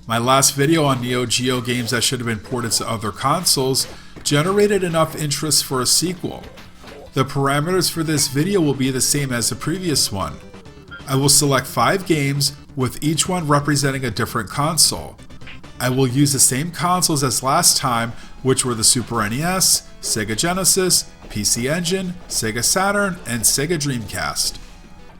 My last video on Neo Geo games that should have been ported to other consoles generated enough interest for a sequel. The parameters for this video will be the same as the previous one. I will select 5 games, with each one representing a different console. I will use the same consoles as last time, which were the Super NES, Sega Genesis, PC Engine, Sega Saturn, and Sega Dreamcast.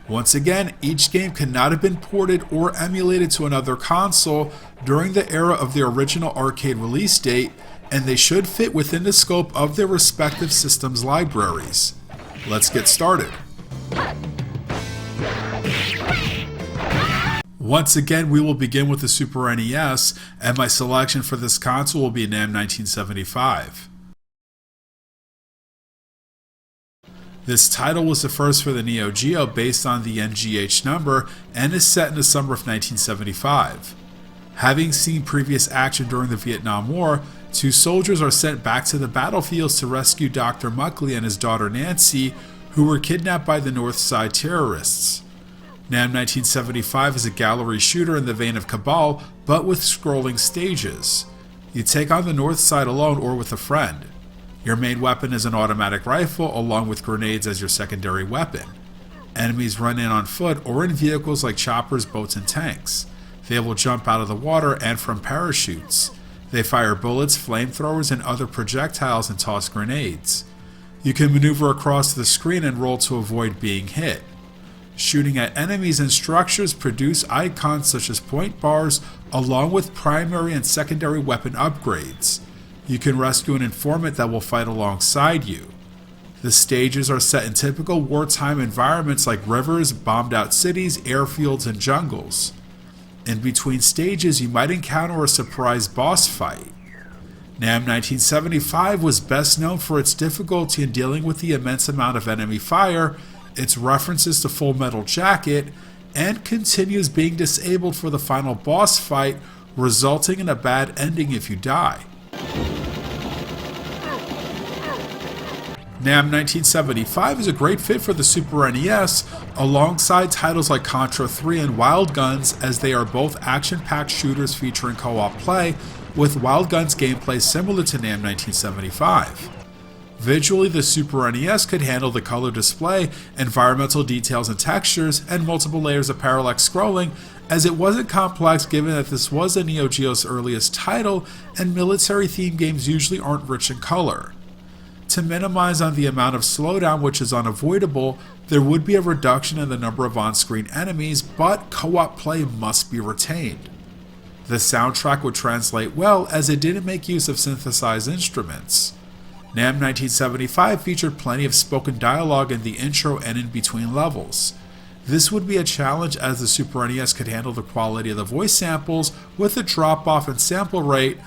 Once again, each game could not have been ported or emulated to another console during the era of their original arcade release date, and they should fit within the scope of their respective systems' libraries. Let's get started. Once again, we will begin with the Super NES, and my selection for this console will be NAM 1975. This title was the first for the Neo Geo based on the NGH number and is set in the summer of 1975. Having seen previous action during the Vietnam War, 2 soldiers are sent back to the battlefields to rescue Dr. Muckley and his daughter Nancy, who were kidnapped by the North Side terrorists. NAM 1975 is a gallery shooter in the vein of Cabal, but with scrolling stages. You take on the North Side alone or with a friend. Your main weapon is an automatic rifle, along with grenades as your secondary weapon. Enemies run in on foot or in vehicles like choppers, boats, and tanks. They will jump out of the water and from parachutes. They fire bullets, flamethrowers, and other projectiles and toss grenades. You can maneuver across the screen and roll to avoid being hit. Shooting at enemies and structures produce icons such as point bars, along with primary and secondary weapon upgrades. You can rescue an informant that will fight alongside you. The stages are set in typical wartime environments like rivers, bombed out cities, airfields, and jungles. In between stages, you might encounter a surprise boss fight. NAM 1975 was best known for its difficulty in dealing with the immense amount of enemy fire, its references to Full Metal Jacket, and continues being disabled for the final boss fight, resulting in a bad ending if you die. NAM 1975 is a great fit for the Super NES, alongside titles like Contra 3 and Wild Guns, as they are both action-packed shooters featuring co-op play, with Wild Guns gameplay similar to NAM 1975. Visually, the Super NES could handle the color display, environmental details and textures, and multiple layers of parallax scrolling, as it wasn't complex given that this was the Neo Geo's earliest title, and military-themed games usually aren't rich in color. To minimize on the amount of slowdown, which is unavoidable, there would be a reduction in the number of on-screen enemies, but co-op play must be retained. The soundtrack would translate well, as it didn't make use of synthesized instruments. NAM 1975 featured plenty of spoken dialogue in the intro and in between levels. This would be a challenge, as the Super NES could handle the quality of the voice samples with a drop-off in sample rate,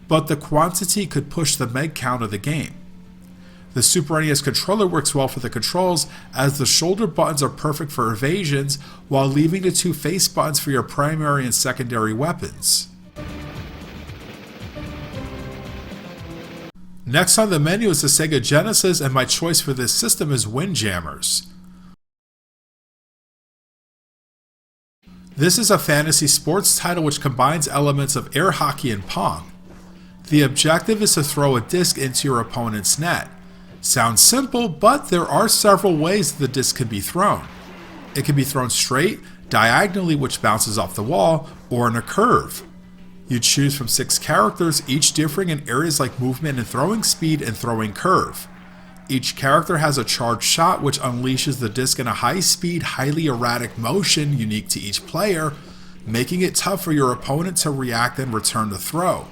but the quantity could push the meg count of the game. The Super NES controller works well for the controls, as the shoulder buttons are perfect for evasions, while leaving the 2 face buttons for your primary and secondary weapons. Next on the menu is the Sega Genesis, and my choice for this system is Windjammers. This is a fantasy sports title which combines elements of air hockey and Pong. The objective is to throw a disc into your opponent's net. Sounds simple, but there are several ways the disc can be thrown. It can be thrown straight, diagonally, which bounces off the wall, or in a curve. You choose from 6 characters, each differing in areas like movement and throwing speed and throwing curve. Each character has a charged shot which unleashes the disc in a high-speed, highly erratic motion unique to each player, making it tough for your opponent to react and return the throw.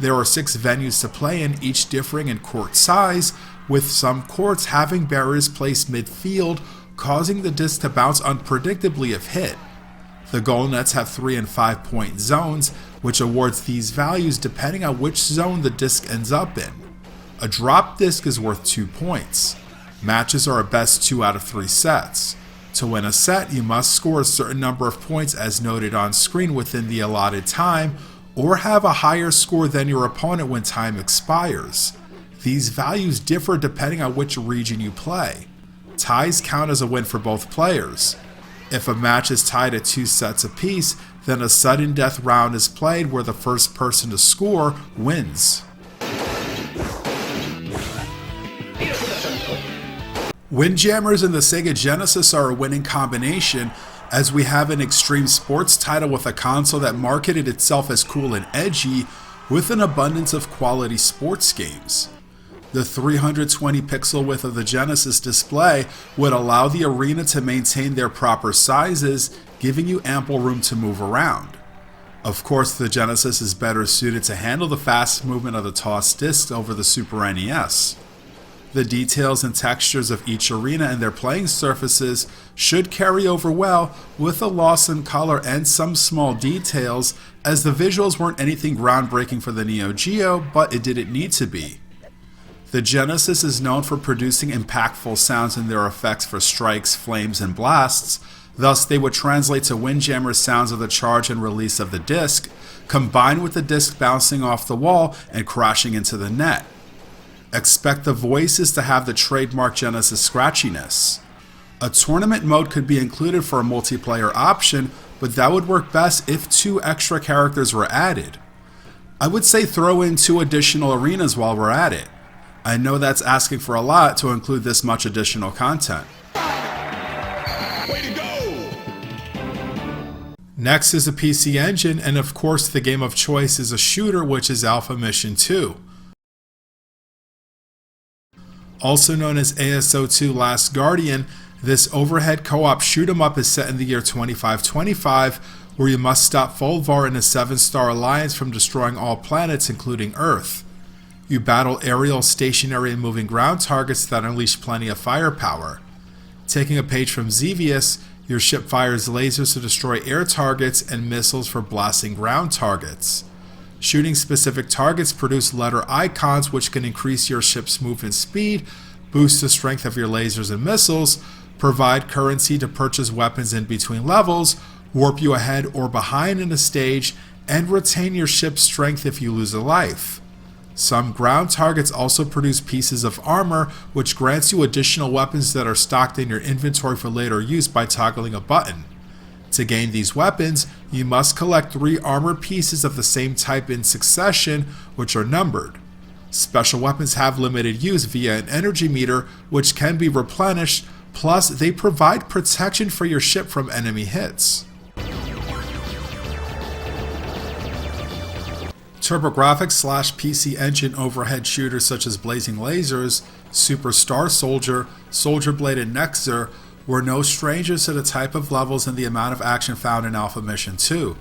There are 6 venues to play in, each differing in court size, with some courts having barriers placed midfield, causing the disc to bounce unpredictably if hit. The goal nets have 3 and 5 point zones, which awards these values depending on which zone the disc ends up in. A drop disc is worth 2 points. Matches are a best 2 out of 3 sets. To win a set, you must score a certain number of points as noted on screen within the allotted time, or have a higher score than your opponent when time expires. These values differ depending on which region you play. Ties count as a win for both players. If a match is tied at 2 sets apiece, then a sudden death round is played where the first person to score wins. Windjammers in the Sega Genesis are a winning combination, as we have an extreme sports title with a console that marketed itself as cool and edgy, with an abundance of quality sports games. The 320 pixel width of the Genesis display would allow the arena to maintain their proper sizes, giving you ample room to move around. Of course, the Genesis is better suited to handle the fast movement of the toss discs over the Super NES. The details and textures of each arena and their playing surfaces should carry over well, with a loss in color and some small details, as the visuals weren't anything groundbreaking for the Neo Geo, but it didn't need to be. The Genesis is known for producing impactful sounds in their effects for strikes, flames, and blasts, thus they would translate to Windjammer sounds of the charge and release of the disc, combined with the disc bouncing off the wall and crashing into the net. Expect the voices to have the trademark Genesis scratchiness. A tournament mode could be included for a multiplayer option, but that would work best if 2 extra characters were added. I would say throw in 2 additional arenas while we're at it. I know that's asking for a lot to include this much additional content. Way to go! Next is a PC Engine, and of course the game of choice is a shooter, which is Alpha Mission 2. Also known as ASO2 Last Guardian, this overhead co-op shoot-'em-up is set in the year 2525, where you must stop Folvar and a 7-star alliance from destroying all planets, including Earth. You battle aerial, stationary, and moving ground targets that unleash plenty of firepower. Taking a page from Xevious, your ship fires lasers to destroy air targets and missiles for blasting ground targets. Shooting specific targets produce letter icons, which can increase your ship's movement speed, boost the strength of your lasers and missiles, provide currency to purchase weapons in between levels, warp you ahead or behind in a stage, and retain your ship's strength if you lose a life. Some ground targets also produce pieces of armor, which grants you additional weapons that are stocked in your inventory for later use by toggling a button. To gain these weapons, you must collect 3 armor pieces of the same type in succession, which are numbered. Special weapons have limited use via an energy meter, which can be replenished, plus they provide protection for your ship from enemy hits. TurboGrafx/PC Engine overhead shooters such as Blazing Lasers, Super Star Soldier, Soldier Blade, and Nexer were no strangers to the type of levels and the amount of action found in Alpha Mission 2.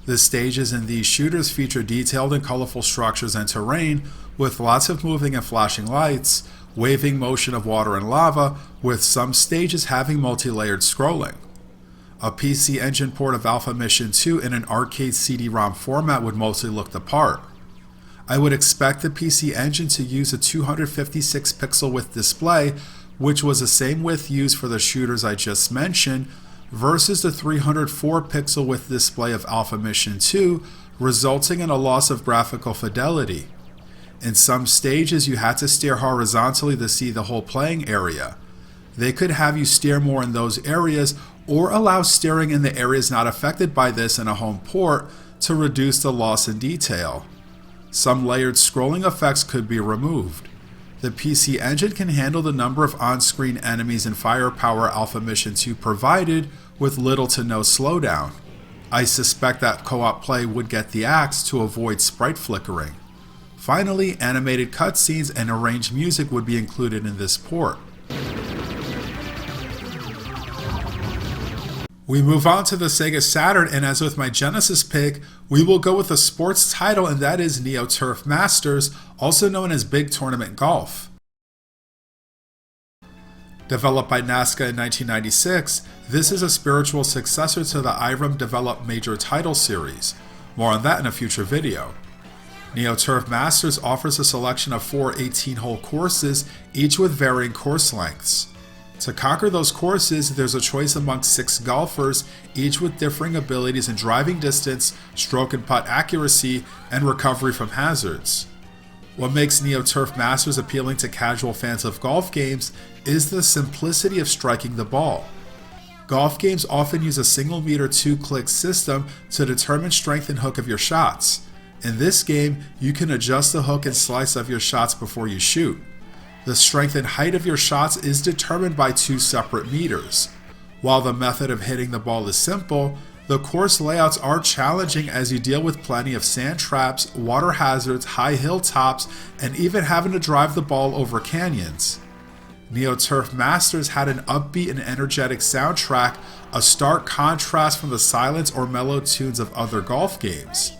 The stages in these shooters feature detailed and colorful structures and terrain, with lots of moving and flashing lights, waving motion of water and lava, with some stages having multi-layered scrolling. A PC Engine port of Alpha Mission 2 in an arcade CD-ROM format would mostly look the part. I would expect the PC Engine to use a 256 pixel width display, which was the same width used for the shooters I just mentioned, versus the 304 pixel width display of Alpha Mission 2, resulting in a loss of graphical fidelity. In some stages, you had to stare horizontally to see the whole playing area. They could have you stare more in those areas, or allow staring in the areas not affected by this in a home port to reduce the loss in detail. Some layered scrolling effects could be removed. The PC Engine can handle the number of on-screen enemies and firepower Alpha Mission 2 provided with little to no slowdown. I suspect that co-op play would get the axe to avoid sprite flickering. Finally, animated cutscenes and arranged music would be included in this port. We move on to the Sega Saturn, and as with my Genesis pick, we will go with a sports title, and that is Neo Turf Masters, also known as Big Tournament Golf. Developed by NASCA in 1996, this is a spiritual successor to the Irem-developed Major Title series. More on that in a future video. Neo Turf Masters offers a selection of 4 18-hole courses, each with varying course lengths. To conquer those courses, there's a choice amongst 6 golfers, each with differing abilities in driving distance, stroke and putt accuracy, and recovery from hazards. What makes Neo Turf Masters appealing to casual fans of golf games is the simplicity of striking the ball. Golf games often use a single meter 2-click system to determine strength and hook of your shots. In this game, you can adjust the hook and slice of your shots before you shoot. The strength and height of your shots is determined by 2 separate meters. While the method of hitting the ball is simple, the course layouts are challenging as you deal with plenty of sand traps, water hazards, high hilltops, and even having to drive the ball over canyons. Neo Turf Masters had an upbeat and energetic soundtrack, a stark contrast from the silence or mellow tunes of other golf games.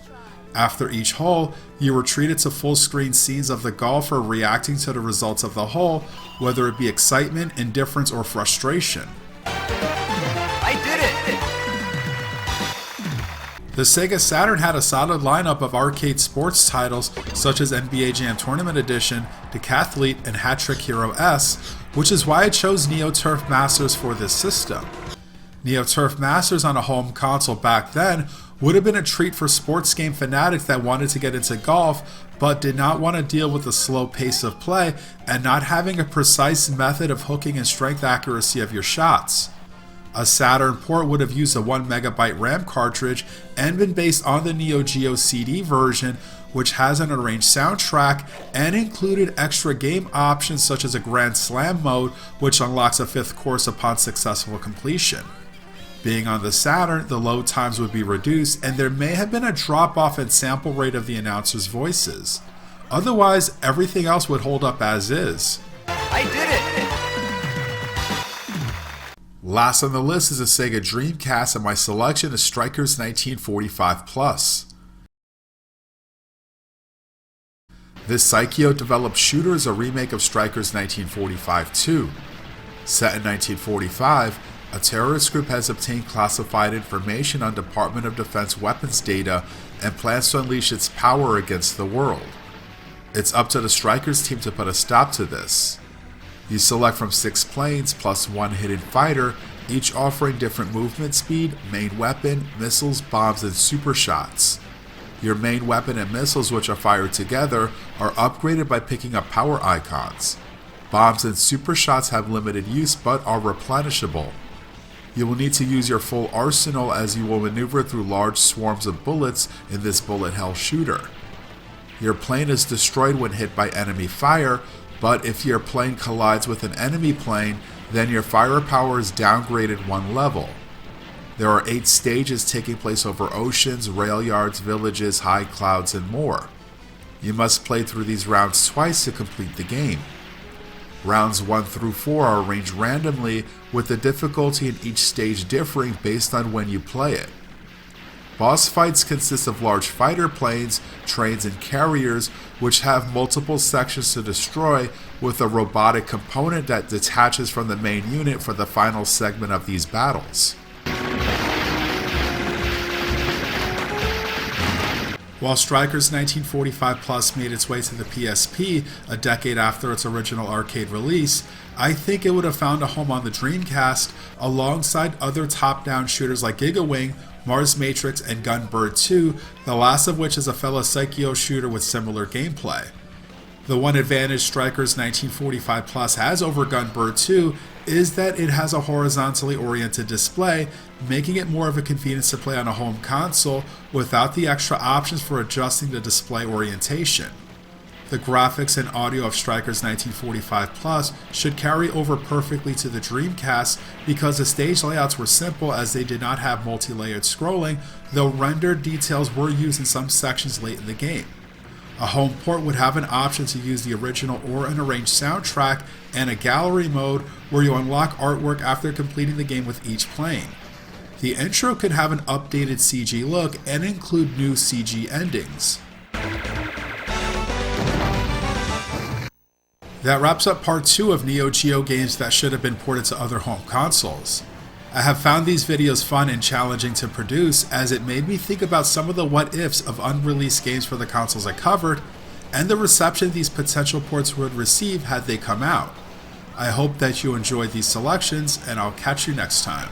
After each hole, you were treated to full-screen scenes of the golfer reacting to the results of the hole, whether it be excitement, indifference, or frustration. I did it! The Sega Saturn had a solid lineup of arcade sports titles such as NBA Jam Tournament Edition, Decathlete, and Hat Trick Hero S, which is why I chose Neo Turf Masters for this system. Neo Turf Masters on a home console back then would have been a treat for sports game fanatics that wanted to get into golf but did not want to deal with the slow pace of play and not having a precise method of hooking and strength accuracy of your shots. A Saturn port would have used a 1MB RAM cartridge and been based on the Neo Geo CD version, which has an arranged soundtrack and included extra game options such as a Grand Slam mode, which unlocks a 5th course upon successful completion. Being on the Saturn, the load times would be reduced and there may have been a drop-off in sample rate of the announcers' voices. Otherwise, everything else would hold up as is. I did it! Last on the list is a Sega Dreamcast, and my selection is Strikers 1945 Plus. This Psycho-developed shooter is a remake of Strikers 1945-2. Set in 1945, a terrorist group has obtained classified information on Department of Defense weapons data and plans to unleash its power against the world. It's up to the Strikers team to put a stop to this. You select from 6 planes plus 1 hidden fighter, each offering different movement speed, main weapon, missiles, bombs, and super shots. Your main weapon and missiles, which are fired together, are upgraded by picking up power icons. Bombs and super shots have limited use but are replenishable. You will need to use your full arsenal as you will maneuver through large swarms of bullets in this bullet hell shooter. Your plane is destroyed when hit by enemy fire, but if your plane collides with an enemy plane, then your firepower is downgraded 1 level. There are 8 stages taking place over oceans, rail yards, villages, high clouds, and more. You must play through these rounds twice to complete the game. Rounds 1 through 4 are arranged randomly, with the difficulty in each stage differing based on when you play it. Boss fights consist of large fighter planes, trains, and carriers, which have multiple sections to destroy, with a robotic component that detaches from the main unit for the final segment of these battles. While Strikers 1945 Plus made its way to the PSP a decade after its original arcade release, I think it would have found a home on the Dreamcast alongside other top-down shooters like Gigawing, Mars Matrix, and Gunbird 2, the last of which is a fellow Psycho shooter with similar gameplay. The one advantage Strikers 1945 Plus has over Gunbird 2 is that it has a horizontally oriented display, making it more of a convenience to play on a home console without the extra options for adjusting the display orientation. The graphics and audio of Strikers 1945 Plus should carry over perfectly to the Dreamcast because the stage layouts were simple as they did not have multi-layered scrolling, though rendered details were used in some sections late in the game. A home port would have an option to use the original or an arranged soundtrack and a gallery mode where you unlock artwork after completing the game with each plane. The intro could have an updated CG look and include new CG endings. That wraps up part 2 of Neo Geo games that should have been ported to other home consoles. I have found these videos fun and challenging to produce as it made me think about some of the what-ifs of unreleased games for the consoles I covered, and the reception these potential ports would receive had they come out. I hope that you enjoyed these selections, and I'll catch you next time.